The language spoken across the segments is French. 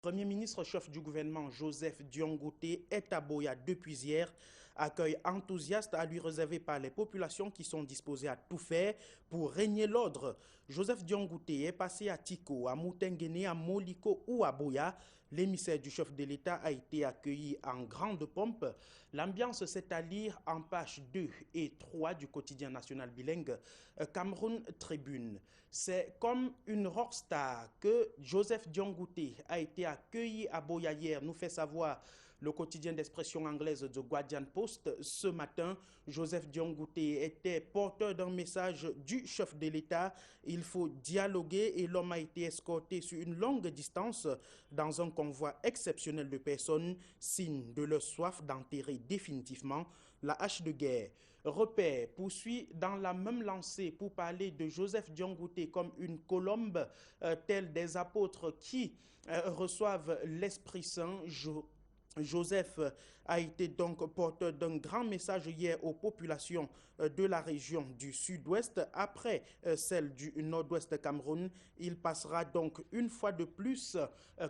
Premier ministre chef du gouvernement Joseph Dion-Ngouté est à Boya depuis hier, accueil enthousiaste à lui réservé par les populations qui sont disposées à tout faire pour régner l'ordre. Joseph Dion-Ngouté est passé à Tiko, à Moutenguene, à Moliko ou à Boya. L'émissaire du chef de l'État a été accueilli en grande pompe. L'ambiance s'est à lire en pages 2 et 3 du quotidien national bilingue Cameroun Tribune. C'est comme une rockstar que Joseph Dion-Ngouté a été accueilli à Boya hier, nous fait savoir le quotidien d'expression anglaise de Guardian Post. Ce matin, Joseph Dion-Ngouté était porteur d'un message du chef de l'État. Il faut dialoguer et l'homme a été escorté sur une longue distance dans un convoi exceptionnel de personnes, signe de leur soif d'enterrer définitivement la hache de guerre. Repère poursuit dans la même lancée pour parler de Joseph Dion-Ngouté comme une colombe, telle des apôtres qui reçoivent l'Esprit Saint. Joseph a été donc porteur d'un grand message hier aux populations de la région du sud-ouest. Après celle du nord-ouest Cameroun, il passera donc une fois de plus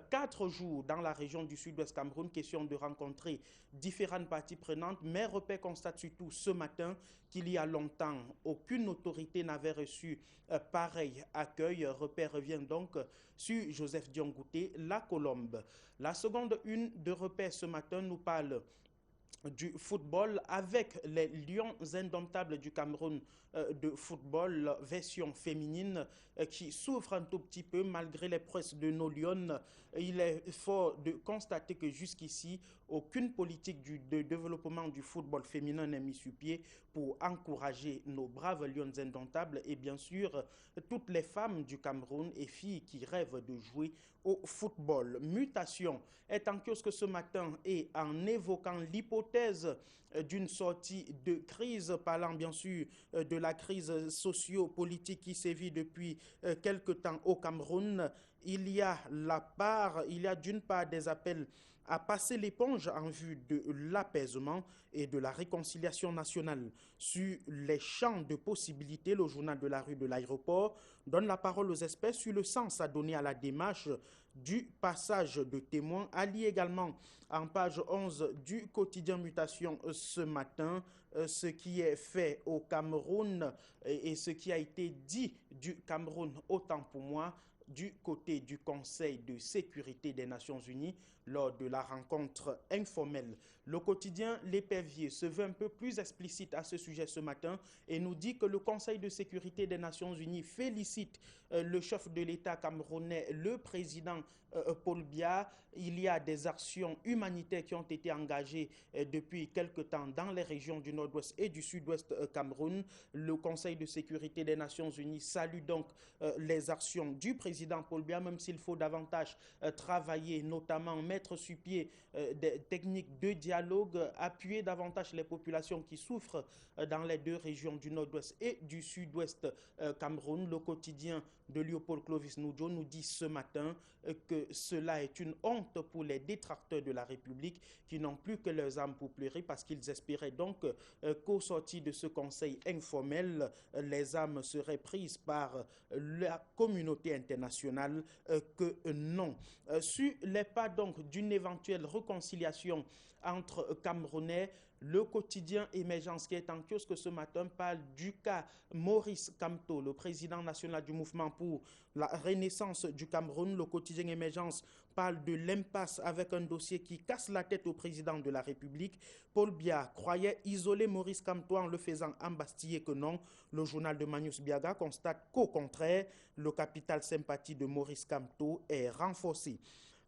4 jours dans la région du sud-ouest Cameroun. Question de rencontrer différentes parties prenantes. Mais Repère constate surtout ce matin qu'il y a longtemps, aucune autorité n'avait reçu pareil accueil. Repère revient donc sur Joseph Dion-Ngouté, la colombe. La seconde une de Repère ce matin nous parle du football avec les Lions indomptables du Cameroun de football version féminine qui souffre un tout petit peu malgré les presses de nos Lions. Il est fort de constater que jusqu'ici, aucune politique de développement du football féminin n'est mise sur pied pour encourager nos braves Lions indomptables et bien sûr toutes les femmes du Cameroun et filles qui rêvent de jouer au football. Mutation est en kiosque ce matin et en évoquant l'hypothèse d'une sortie de crise, parlant bien sûr de la crise socio-politique qui sévit depuis quelque temps au Cameroun. Il y a d'une part des appels à passer l'éponge en vue de l'apaisement et de la réconciliation nationale. Sur les champs de possibilités, le journal de la rue de l'aéroport donne la parole aux experts sur le sens à donner à la démarche du passage de témoins. Ali également en page 11 du quotidien Mutation ce matin, ce qui est fait au Cameroun et ce qui a été dit du Cameroun, autant pour moi, du côté du Conseil de sécurité des Nations Unies lors de la rencontre informelle. Le quotidien L'Épervier se veut un peu plus explicite à ce sujet ce matin et nous dit que le Conseil de sécurité des Nations Unies félicite le chef de l'État camerounais, le président Paul Biya. Il y a des actions humanitaires qui ont été engagées depuis quelque temps dans les régions du nord-ouest et du sud-ouest Cameroun. Le Conseil de sécurité des Nations Unies salue donc les actions du président Paul Biya, même s'il faut davantage travailler, notamment mettre sur pied des techniques de dialogue, appuyer davantage les populations qui souffrent dans les deux régions du nord-ouest et du sud-ouest Cameroun. Le quotidien de Léopold Clovis Noudjo nous dit ce matin que cela est une honte pour les détracteurs de la République qui n'ont plus que leurs âmes pour pleurer parce qu'ils espéraient donc qu'au sortir de ce conseil informel, les âmes seraient prises par la communauté internationale que non. Sur les pas donc d'une éventuelle réconciliation entre Camerounais, le quotidien Émergence qui est en kiosque ce matin parle du cas Maurice Kamto, le président national du mouvement pour la renaissance du Cameroun. Le quotidien Émergence parle de l'impasse avec un dossier qui casse la tête au président de la République. Paul Biya croyait isoler Maurice Kamto en le faisant embastiller que non. Le journal de Magnus Biaga constate qu'au contraire, le capital sympathie de Maurice Kamto est renforcé.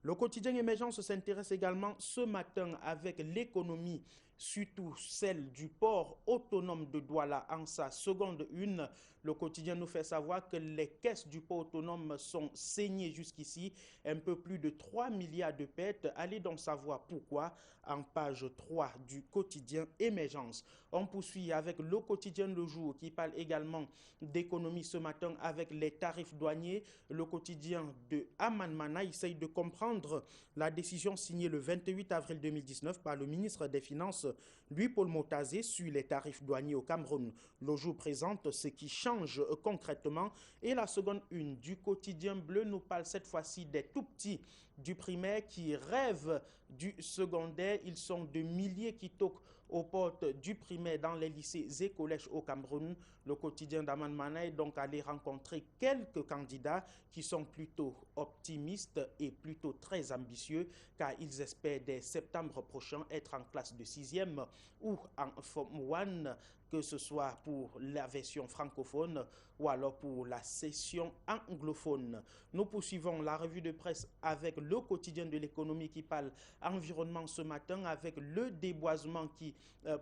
Le quotidien Émergence s'intéresse également ce matin avec l'économie, surtout celle du port autonome de Douala en sa seconde une. Le quotidien nous fait savoir que les caisses du port autonome sont saignées jusqu'ici, un peu plus de 3 milliards de pertes. Allez donc savoir pourquoi en page 3 du quotidien Émergence. On poursuit avec le quotidien Le Jour qui parle également d'économie ce matin avec les tarifs douaniers. Le quotidien de Aman Mana essaye de comprendre la décision signée le 28 avril 2019 par le ministre des Finances, Louis-Paul Motazé, sur les tarifs douaniers au Cameroun. Le Jour présente ce qui change concrètement et la seconde une du quotidien Bleu nous parle cette fois-ci des tout petits du primaire qui rêvent du secondaire. Ils sont de milliers qui toquent aux portes du primaire dans les lycées et collèges au Cameroun. Le quotidien d'Aman Mana est donc allé rencontrer quelques candidats qui sont plutôt optimistes et plutôt très ambitieux car ils espèrent dès septembre prochain être en classe de 6e ou en Form 1, que ce soit pour la version francophone ou alors pour la session anglophone. Nous poursuivons la revue de presse avec le quotidien de l'économie qui parle environnement ce matin avec le déboisement qui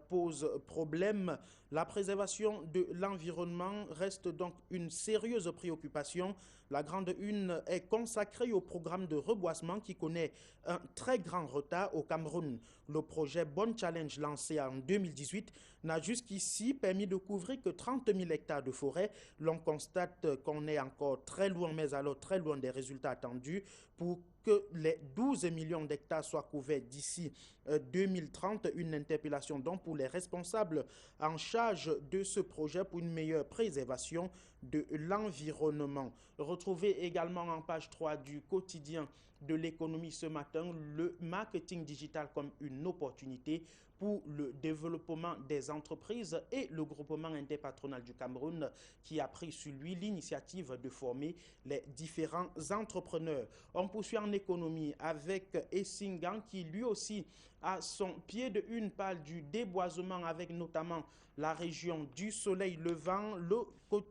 pose problème. La préservation de l'environnement reste donc une sérieuse préoccupation. La grande une est consacrée au programme de reboisement qui connaît un très grand retard au Cameroun. Le projet Bon Challenge lancé en 2018 n'a jusqu'ici permis de couvrir que 30 000 hectares de forêt. L'on constate qu'on est encore très loin, mais alors très loin des résultats attendus pour que les 12 millions d'hectares soient couverts d'ici 2030. Une interpellation donc pour les responsables en charge de ce projet pour une meilleure préservation de l'environnement. Retrouvez également en page 3 du quotidien de l'économie ce matin le marketing digital comme une opportunité pour le développement des entreprises et le groupement interpatronal du Cameroun qui a pris sur lui l'initiative de former les différents entrepreneurs. On poursuit en économie avec Essingan qui lui aussi à son pied de une parle du déboisement avec notamment la région du soleil levant.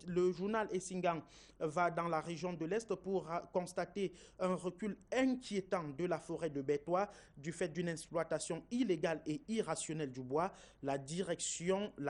Le journal Essingan va dans la région de l'Est pour constater un recul inquiétant de la forêt de Bétois du fait d'une exploitation illégale et irrationnelle du bois. La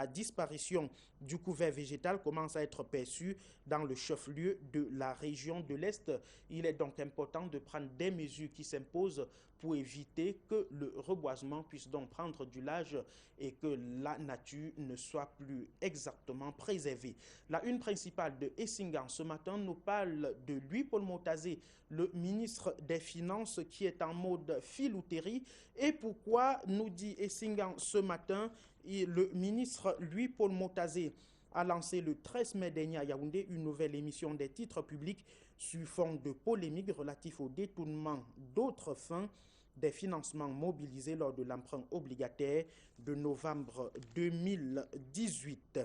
disparition du couvert végétal commence à être perçue dans le chef-lieu de la région de l'Est. Il est donc important de prendre des mesures qui s'imposent pour éviter que le reboisement puisse donc prendre du large et que la nature ne soit plus exactement préservée. La une principale de Essingan ce matin nous parle de Louis-Paul Motazé, le ministre des Finances qui est en mode filouterie. Et pourquoi, nous dit Essingan ce matin, le ministre Louis-Paul Motazé a lancé le 13 mai dernier à Yaoundé une nouvelle émission des titres publics sur fond de polémiques relatifs au détournement d'autres fins des financements mobilisés lors de l'emprunt obligataire de novembre 2018.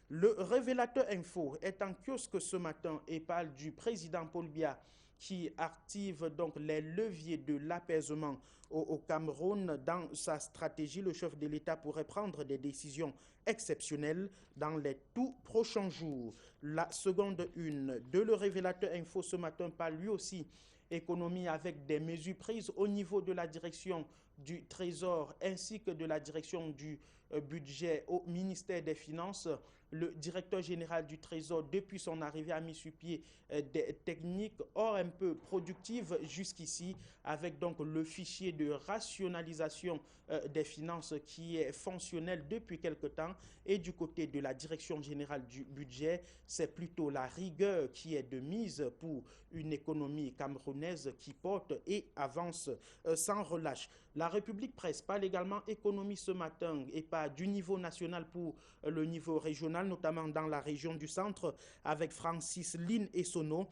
Le révélateur info est en kiosque ce matin et parle du président Paul Biya qui active donc les leviers de l'apaisement au Cameroun. Dans sa stratégie, le chef de l'État pourrait prendre des décisions exceptionnelles dans les tout prochains jours. La seconde une de le révélateur info ce matin parle lui aussi économie avec des mesures prises au niveau de la direction du Trésor ainsi que de la direction du budget au ministère des Finances. Le directeur général du Trésor, depuis son arrivée, a mis sur pied des techniques hors un peu productives jusqu'ici, avec donc le fichier de rationalisation des finances qui est fonctionnel depuis quelque temps. Et du côté de la direction générale du budget, c'est plutôt la rigueur qui est de mise pour une économie camerounaise qui porte et avance sans relâche. La République Presse parle également économie ce matin et pas du niveau national pour le niveau régional, notamment dans la région du centre avec Francis Lin et Sono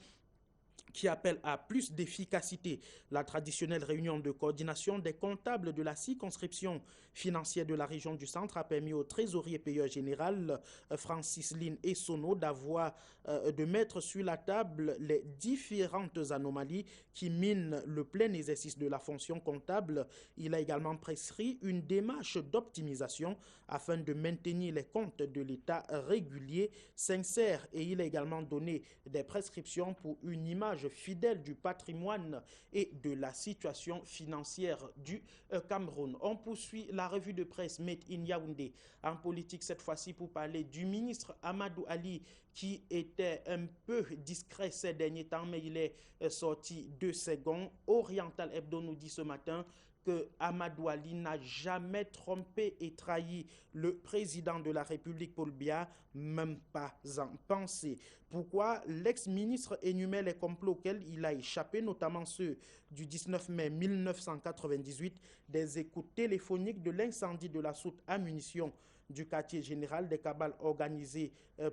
qui appelle à plus d'efficacité. La traditionnelle réunion de coordination des comptables de la circonscription financière de la région du centre a permis au trésorier payeur général Francis Lin et Sono de mettre sur la table les différentes anomalies qui minent le plein exercice de la fonction comptable. Il a également prescrit une démarche d'optimisation afin de maintenir les comptes de l'État réguliers, sincères, et il a également donné des prescriptions pour une image fidèle du patrimoine et de la situation financière du Cameroun. On poursuit la revue de presse Made in Yaoundé en politique cette fois-ci pour parler du ministre Amadou Ali qui était un peu discret ces derniers temps, mais il est sorti de ses gonds. Oriental Hebdo nous dit ce matin que Amadou Ali n'a jamais trompé et trahi le président de la République Paul Biya, même pas en pensée. Pourquoi l'ex-ministre énumère les complots auxquels il a échappé, notamment ceux du 19 mai 1998, des écoutes téléphoniques de l'incendie de la soute à munitions du quartier général, des cabales organisées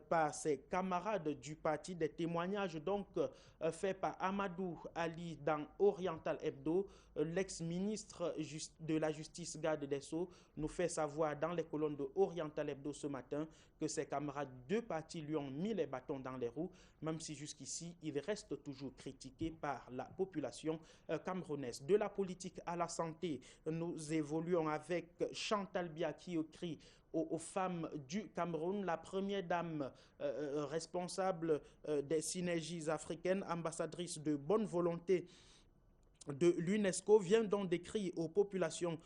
par ses camarades du parti, des témoignages donc faits par Amadou Ali dans Oriental Hebdo. L'ex-ministre de la Justice, garde des Sceaux, nous fait savoir dans les colonnes de Oriental Hebdo ce matin que ses camarades de parti lui ont mis les bâtons dans les roues, même si jusqu'ici, il reste toujours critiqué par la population camerounaise. De la politique à la santé, nous évoluons avec Chantal Biya qui écrit aux femmes du Cameroun. La première dame responsable des synergies africaines, ambassadrice de bonne volonté de l'UNESCO, vient donc décrire aux populations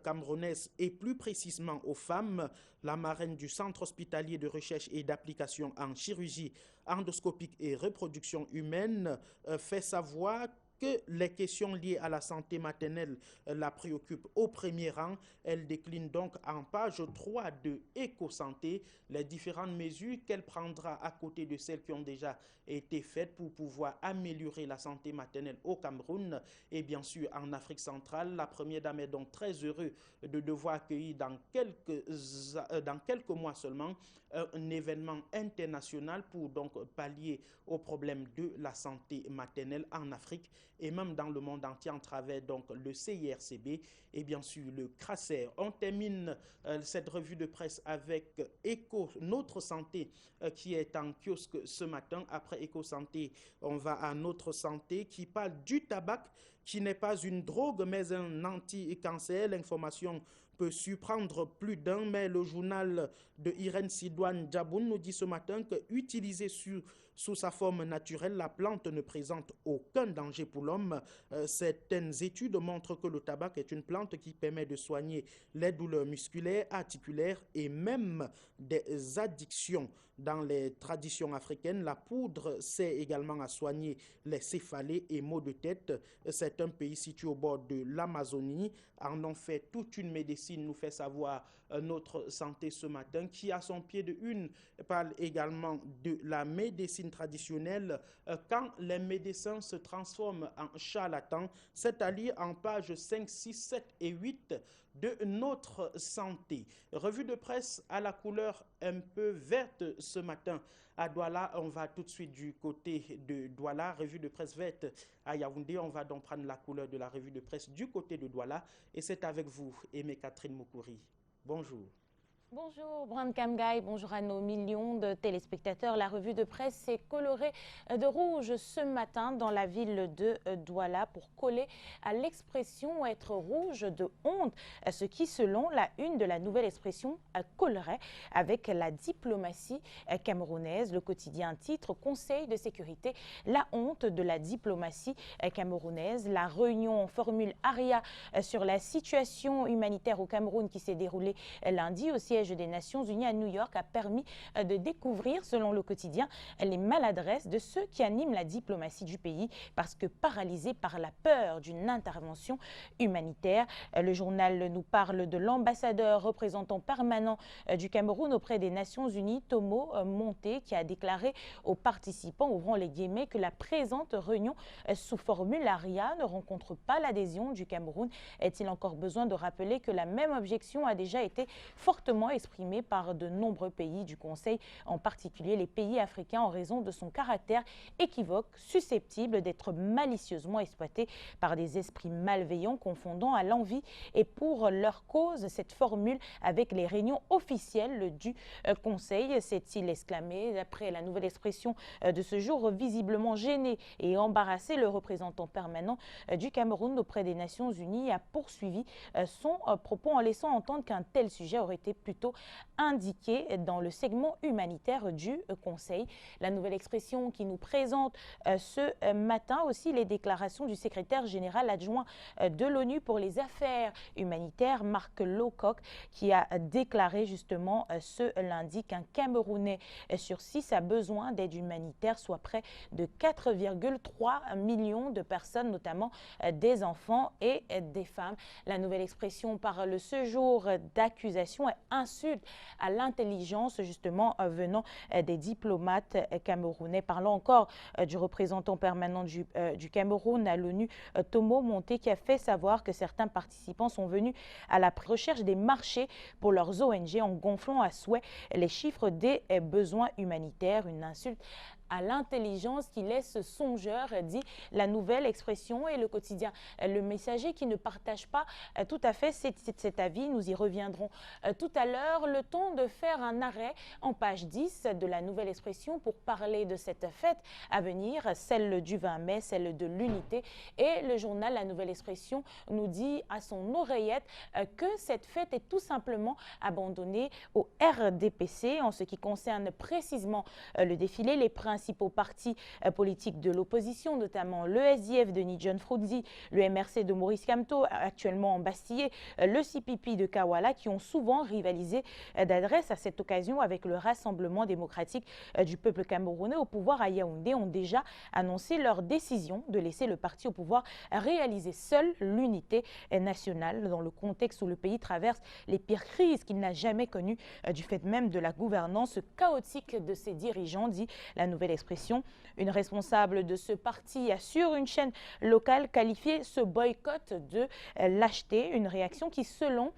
camerounaises et plus précisément aux femmes. La marraine du Centre hospitalier de recherche et d'application en chirurgie endoscopique et reproduction humaine fait savoir que les questions liées à la santé maternelle la préoccupent au premier rang. Elle décline donc en page 3 de Éco-Santé les différentes mesures qu'elle prendra à côté de celles qui ont déjà été faites pour pouvoir améliorer la santé maternelle au Cameroun et bien sûr en Afrique centrale. La première dame est donc très heureuse de devoir accueillir dans quelques mois seulement un événement international pour donc pallier aux problèmes de la santé maternelle en Afrique et même dans le monde entier en travers donc le CIRCB et bien sûr le CRACER. On termine cette revue de presse avec Notre Santé qui est en kiosque ce matin. Après Éco Santé, on va à Notre Santé qui parle du tabac qui n'est pas une drogue mais un anti-cancer. L'information peut surprendre plus d'un, mais le journal de Irène Sidouane Djaboun nous dit ce matin que utilisé sous sa forme naturelle, la plante ne présente aucun danger pour l'homme. Certaines études montrent que le tabac est une plante qui permet de soigner les douleurs musculaires, articulaires et même des addictions. Dans les traditions africaines, la poudre sert également à soigner les céphalées et maux de tête. C'est un pays situé au bord de l'Amazonie. En ont fait toute une médecine, nous fait savoir Notre Santé ce matin, qui à son pied de une parle également de la médecine traditionnelle. Quand les médecins se transforment en charlatans, c'est à lire en pages 5, 6, 7 et 8 de Notre Santé. Revue de presse à la couleur un peu verte ce matin à Douala. On va tout de suite du côté de Douala. Revue de presse verte à Yaoundé. On va donc prendre la couleur de la revue de presse du côté de Douala. Et c'est avec vous, Aimé Catherine Moukouri. Bonjour. Bonjour Brand Kamgai, bonjour à nos millions de téléspectateurs. La revue de presse s'est colorée de rouge ce matin dans la ville de Douala pour coller à l'expression être rouge de honte, ce qui selon la une de la nouvelle expression collerait avec la diplomatie camerounaise. Le quotidien titre Conseil de sécurité, la honte de la diplomatie camerounaise. La réunion en formule ARIA sur la situation humanitaire au Cameroun qui s'est déroulée lundi au siège des Nations Unies à New York a permis de découvrir, selon le quotidien, les maladresses de ceux qui animent la diplomatie du pays parce que paralysés par la peur d'une intervention humanitaire. Le journal nous parle de l'ambassadeur représentant permanent du Cameroun auprès des Nations Unies, Tomo Monté, qui a déclaré aux participants, ouvrant les guillemets, que la présente réunion sous formule ARIA ne rencontre pas l'adhésion du Cameroun. Est-il encore besoin de rappeler que la même objection a déjà été fortement exprimée par de nombreux pays du Conseil, en particulier les pays africains, en raison de son caractère équivoque, susceptible d'être malicieusement exploité par des esprits malveillants confondant à l'envie et pour leur cause cette formule avec les réunions officielles du Conseil, s'est-il exclamé. D'après la nouvelle expression de ce jour, visiblement gêné et embarrassé, le représentant permanent du Cameroun auprès des Nations Unies a poursuivi son propos en laissant entendre qu'un tel sujet aurait été plutôt indiqué dans le segment humanitaire du Conseil. La nouvelle expression qui nous présente ce matin aussi les déclarations du secrétaire général adjoint de l'ONU pour les affaires humanitaires, Mark Lowcock, qui a déclaré justement ce lundi qu'un Camerounais sur 6 a besoin d'aide humanitaire, soit près de 4,3 millions de personnes, notamment des enfants et des femmes. La nouvelle expression parle ce jour d'accusation et insulte à l'intelligence justement venant des diplomates camerounais. Parlons encore du représentant permanent du Cameroun à l'ONU, Tomo Monté, qui a fait savoir que certains participants sont venus à la recherche des marchés pour leurs ONG en gonflant à souhait les chiffres des besoins humanitaires. Une insulte à l'intelligence qui laisse songeur, dit la nouvelle expression, et le quotidien Le Messager qui ne partage pas tout à fait cet avis. Nous y reviendrons tout à l'heure. Le temps de faire un arrêt en page 10 de la nouvelle expression pour parler de cette fête à venir, celle du 20 mai, celle de l'unité. Et le journal La Nouvelle Expression nous dit à son oreillette que cette fête est tout simplement abandonnée au RDPC. En ce qui concerne précisément le défilé, les principaux partis politiques de l'opposition, notamment le SDF de Nidjon Froudzi, le MRC de Maurice Kamto, actuellement embastillé, le CPP de Kawala, qui ont souvent rivalisé d'adresse à cette occasion avec le Rassemblement démocratique du peuple camerounais au pouvoir à Yaoundé, ont déjà annoncé leur décision de laisser le parti au pouvoir réaliser seul l'unité nationale dans le contexte où le pays traverse les pires crises qu'il n'a jamais connues du fait même de la gouvernance chaotique de ses dirigeants, dit la nouvelle expression. Une responsable de ce parti assure une chaîne locale qualifiée ce boycott de lâcheté, une réaction qui, selon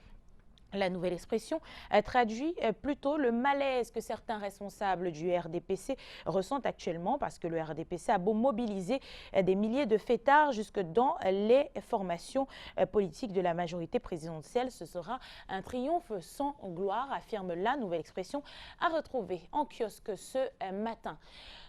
la nouvelle expression, traduit plutôt le malaise que certains responsables du RDPC ressentent actuellement, parce que le RDPC a beau mobiliser des milliers de fêtards jusque dans les formations politiques de la majorité présidentielle. Ce sera un triomphe sans gloire, affirme la nouvelle expression, à retrouver en kiosque ce matin.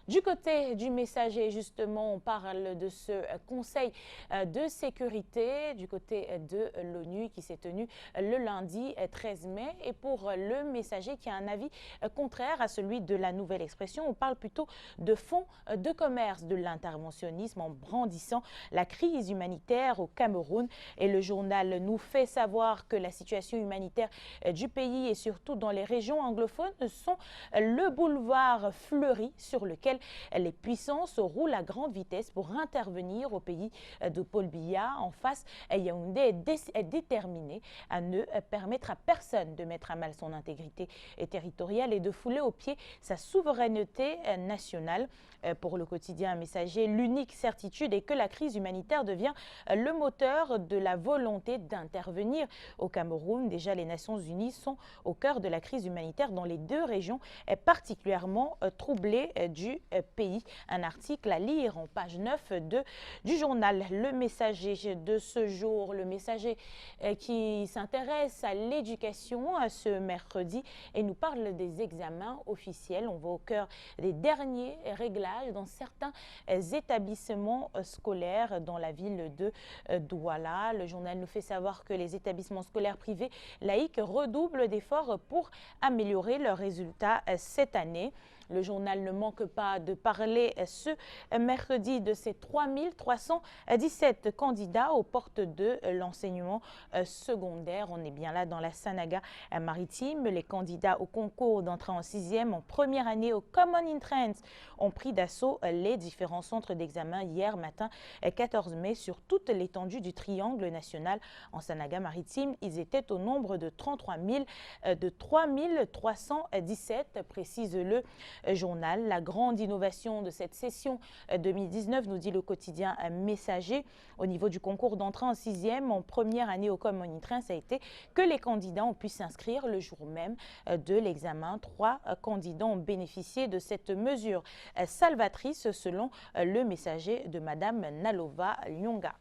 Du côté du Messager, justement, on parle de ce conseil de sécurité du côté de l'ONU qui s'est tenu le lundi 13 mai. Et pour le Messager qui a un avis contraire à celui de la nouvelle expression, on parle plutôt de fonds de commerce de l'interventionnisme en brandissant la crise humanitaire au Cameroun. Et le journal nous fait savoir que la situation humanitaire du pays et surtout dans les régions anglophones sont le boulevard fleuri sur lequel les puissances roulent à grande vitesse pour intervenir au pays de Paul Biya. En face, Yaoundé est déterminé à ne permettre à personne de mettre à mal son intégrité territoriale et de fouler aux pieds sa souveraineté nationale. Pour le quotidien Messager, l'unique certitude est que la crise humanitaire devient le moteur de la volonté d'intervenir au Cameroun. Déjà, les Nations Unies sont au cœur de la crise humanitaire dans les deux régions particulièrement troublées du pays. Un article à lire en page 9 du journal Le Messager de ce jour. Le Messager qui s'intéresse à l'éducation ce mercredi et nous parle des examens officiels. On va au cœur des derniers réglages dans certains établissements scolaires dans la ville de Douala. Le journal nous fait savoir que les établissements scolaires privés laïcs redoublent d'efforts pour améliorer leurs résultats cette année. Le journal ne manque pas de parler ce mercredi de ces 3317 candidats aux portes de l'enseignement secondaire. On est bien là dans la Sanaga maritime. Les candidats au concours d'entrée en 6e en première année au Common Entrance ont pris d'assaut les différents centres d'examen hier matin 14 mai sur toute l'étendue du triangle national en Sanaga maritime. Ils étaient au nombre de 3317, précise le journal. La grande innovation de cette session 2019, nous dit le quotidien Messager, au niveau du concours d'entrée en 6e en première année au Common Entrance, a été que les candidats ont pu s'inscrire le jour même de l'examen. 3 candidats ont bénéficié de cette mesure salvatrice selon le Messager de Madame Nalova Lyonga.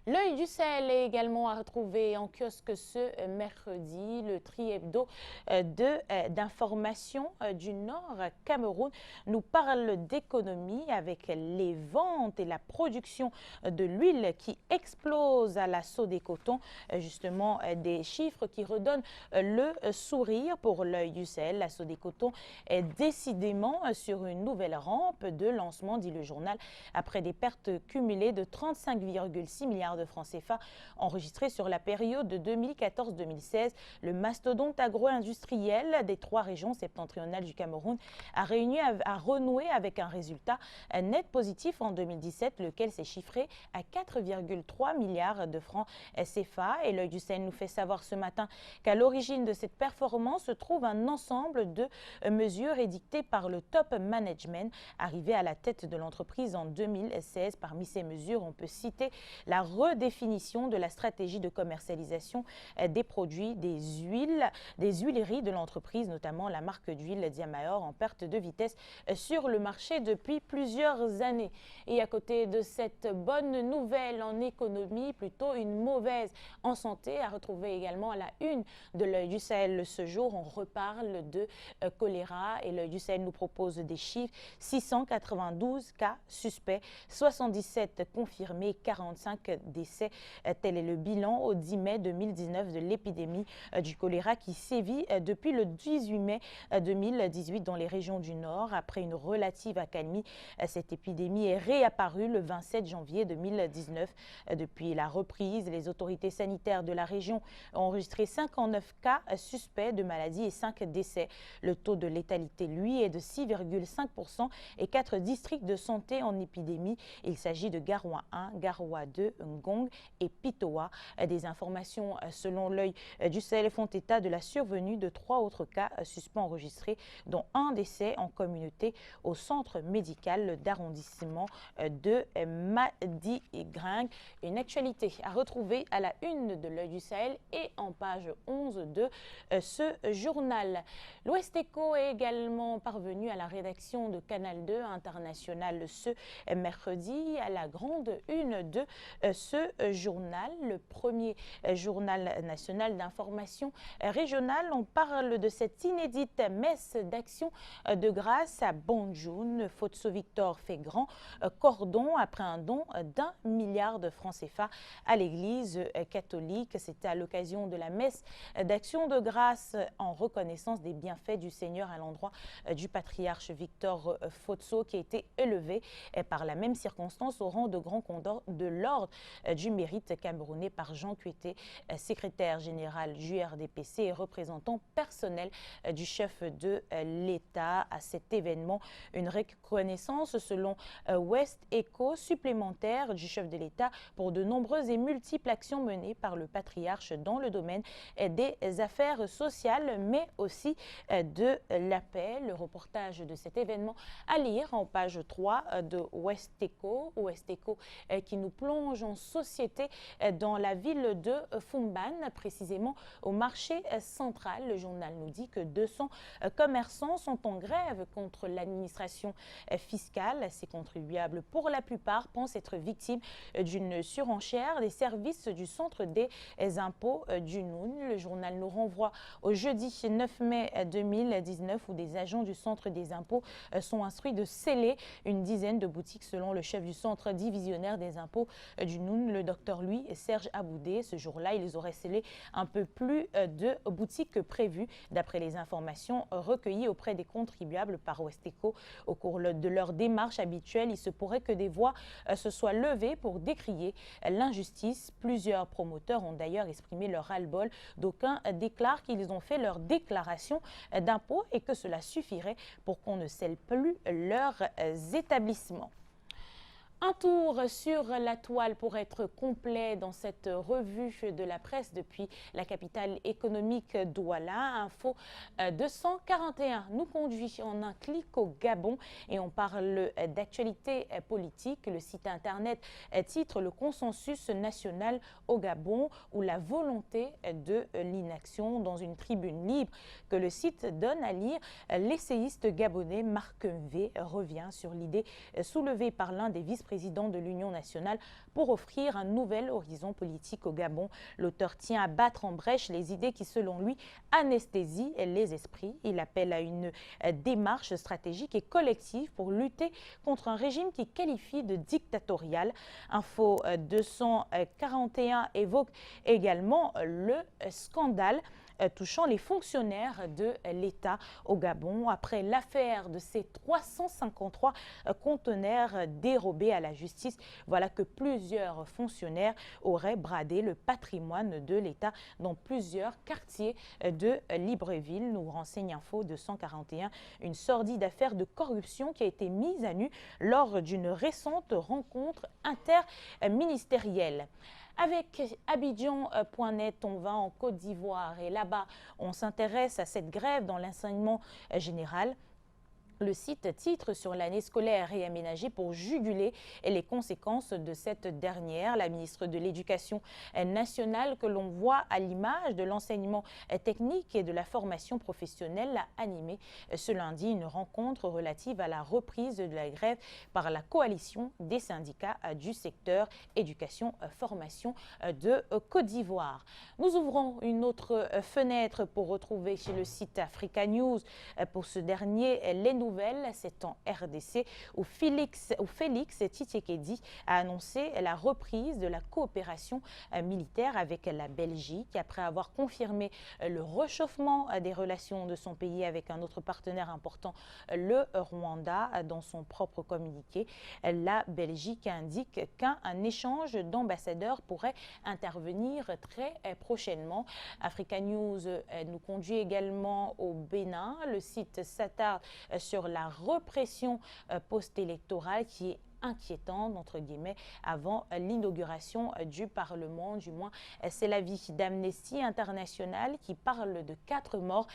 L'œil du Sahel est également à retrouver en kiosque ce mercredi. Le tri-hebdo d'information du Nord Cameroun nous parle d'économie avec les ventes et la production de l'huile qui explose à l'assaut des cotons. Justement, des chiffres qui redonnent le sourire pour l'œil du Sahel. L'assaut des cotons est décidément sur une nouvelle rampe de lancement, dit le journal, après des pertes cumulées de 35,6 milliards milliards de francs CFA enregistrés sur la période de 2014-2016. Le mastodonte agro-industriel des 3 régions septentrionales du Cameroun a renoué avec un résultat net positif en 2017, lequel s'est chiffré à 4,3 milliards de francs CFA. Et l'Œil du Sahel nous fait savoir ce matin qu'à l'origine de cette performance se trouve un ensemble de mesures édictées par le top management arrivé à la tête de l'entreprise en 2016. Parmi ces mesures, on peut citer la redéfinition de la stratégie de commercialisation des produits des huileries de l'entreprise, notamment la marque d'huile Diamaor en perte de vitesse sur le marché depuis plusieurs années. Et à côté de cette bonne nouvelle en économie, plutôt une mauvaise en santé, à retrouver également à la une de l'Œil du Sahel ce jour. On reparle de choléra et l'Œil du Sahel nous propose des chiffres: 692 cas suspects, 77 confirmés, 45 décès. Tel est le bilan au 10 mai 2019 de l'épidémie du choléra qui sévit depuis le 18 mai 2018 dans les régions du Nord. Après une relative accalmie, cette épidémie est réapparue le 27 janvier 2019. Depuis la reprise, les autorités sanitaires de la région ont enregistré 59 cas suspects de maladie et 5 décès. Le taux de létalité, lui, est de 6,5% et 4 districts de santé en épidémie. Il s'agit de Garoua 1, Garoua 2, Ngong et Pitoa. Des informations selon l'Œil du Sahel font état de la survenue de 3 autres cas suspects enregistrés, dont un décès en communauté au centre médical d'arrondissement de Madi-Gring. Une actualité à retrouver à la une de l'Œil du Sahel et en page 11 de ce journal. L'Ouest Écho est également parvenu à la rédaction de Canal 2 International ce mercredi, à la grande une de ce journal, le premier journal national d'information régionale. On parle de cette inédite messe d'action de grâce à Banjoun. Fotso Victor fait grand cordon après un don d'1 milliard de francs CFA à l'Église catholique. C'était à l'occasion de la messe d'action de grâce en reconnaissance des bienfaits du Seigneur à l'endroit du patriarche Victor Fotso, qui a été élevé par la même circonstance au rang de grand condor de l'ordre du mérite camerounais par Jean Kueté, secrétaire général du RDPC et représentant personnel du chef de l'État. À cet événement, une reconnaissance selon West Echo supplémentaire du chef de l'État pour de nombreuses et multiples actions menées par le patriarche dans le domaine des affaires sociales, mais aussi de la paix. Le reportage de cet événement à lire en page 3 de West Echo. West Echo qui nous plonge en société dans la ville de Fumban, précisément au marché central. Le journal nous dit que 200 commerçants sont en grève contre l'administration fiscale. Ces contribuables, pour la plupart, pensent être victimes d'une surenchère des services du centre des impôts du Noun. Le journal nous renvoie au jeudi 9 mai 2019 où des agents du centre des impôts sont instruits de sceller une dizaine de boutiques selon le chef du centre divisionnaire des impôts du Noun, le docteur Serge Aboudé. Ce jour-là, ils auraient scellé un peu plus de boutiques que prévu, d'après les informations recueillies auprès des contribuables par West Echo. Au cours de leur démarche habituelle, il se pourrait que des voix se soient levées pour décrier l'injustice. Plusieurs promoteurs ont d'ailleurs exprimé leur ras-le-bol. D'aucuns déclarent qu'ils ont fait leur déclaration d'impôt et que cela suffirait pour qu'on ne scelle plus leurs établissements. Un tour sur la toile pour être complet dans cette revue de la presse depuis la capitale économique Douala. Info 241 nous conduit en un clic au Gabon et on parle d'actualité politique. Le site internet titre le consensus national au Gabon ou la volonté de l'inaction. Dans une tribune libre que le site donne à lire, l'essayiste gabonais Marc V revient sur l'idée soulevée par l'un des vice-présidents de l'Union nationale pour offrir un nouvel horizon politique au Gabon. L'auteur tient à battre en brèche les idées qui, selon lui, anesthésient les esprits. Il appelle à une démarche stratégique et collective pour lutter contre un régime qui qualifie de dictatorial. Info 241 évoque également le scandale touchant les fonctionnaires de l'État au Gabon après l'affaire de ces 353 conteneurs dérobés à la justice. Voilà que plusieurs fonctionnaires auraient bradé le patrimoine de l'État dans plusieurs quartiers de Libreville, nous renseigne Info 241, une sordide affaire de corruption qui a été mise à nu lors d'une récente rencontre interministérielle. Avec Abidjan.net, on va en Côte d'Ivoire et là-bas, on s'intéresse à cette grève dans l'enseignement général. Le site titre sur l'année scolaire réaménagée pour juguler les conséquences de cette dernière. La ministre de l'Éducation nationale, que l'on voit à l'image de l'enseignement technique et de la formation professionnelle, a animé ce lundi une rencontre relative à la reprise de la grève par la coalition des syndicats du secteur éducation-formation de Côte d'Ivoire. Nous ouvrons une autre fenêtre pour retrouver chez le site Africa News, pour ce dernier, les nouvelles. C'est en RDC où Félix Tshisekedi a annoncé la reprise de la coopération militaire avec la Belgique après avoir confirmé le réchauffement des relations de son pays avec un autre partenaire important, le Rwanda. Dans son propre communiqué, la Belgique indique qu'un échange d'ambassadeurs pourrait intervenir très prochainement. Africa News nous conduit également au Bénin. Le site s'attarde sur la répression post-électorale qui est inquiétante, entre guillemets, avant l'inauguration du Parlement. Du moins, c'est l'avis d'Amnesty International qui parle de 4 morts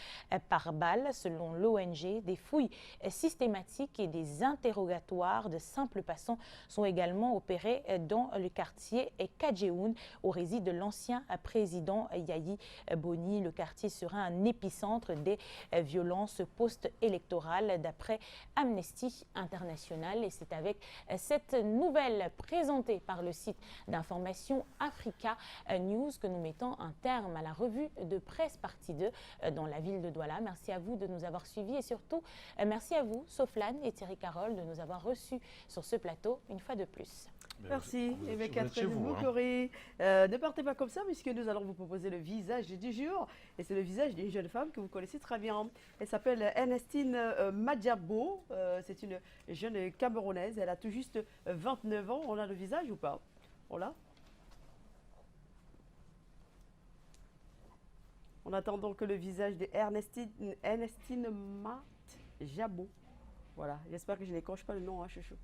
par balle. Selon l'ONG, des fouilles systématiques et des interrogatoires de simples passants sont également opérés dans le quartier Kadjeoun, où réside l'ancien président Yayi Boni. Le quartier sera un épicentre des violences post-électorales, d'après Amnesty International. Et c'est avec cette nouvelle présentée par le site d'information Africa News que nous mettons un terme à la revue de presse partie 2 dans la ville de Douala. Merci à vous de nous avoir suivis et surtout merci à vous, Soflane et Thierry Carole, de nous avoir reçus sur ce plateau une fois de plus. Merci. Et bien, Catherine Moukouri, ne partez pas comme ça, puisque nous allons vous proposer le visage du jour. Et c'est le visage d'une jeune femme que vous connaissez très bien. Elle s'appelle Ernestine Madjabo. C'est une jeune Camerounaise. Elle a tout juste 29 ans. On a le visage ou pas? On l'a? On attend donc le visage de Ernestine Madjabo. Voilà. J'espère que je n'écorche pas le nom, hein, chouchou.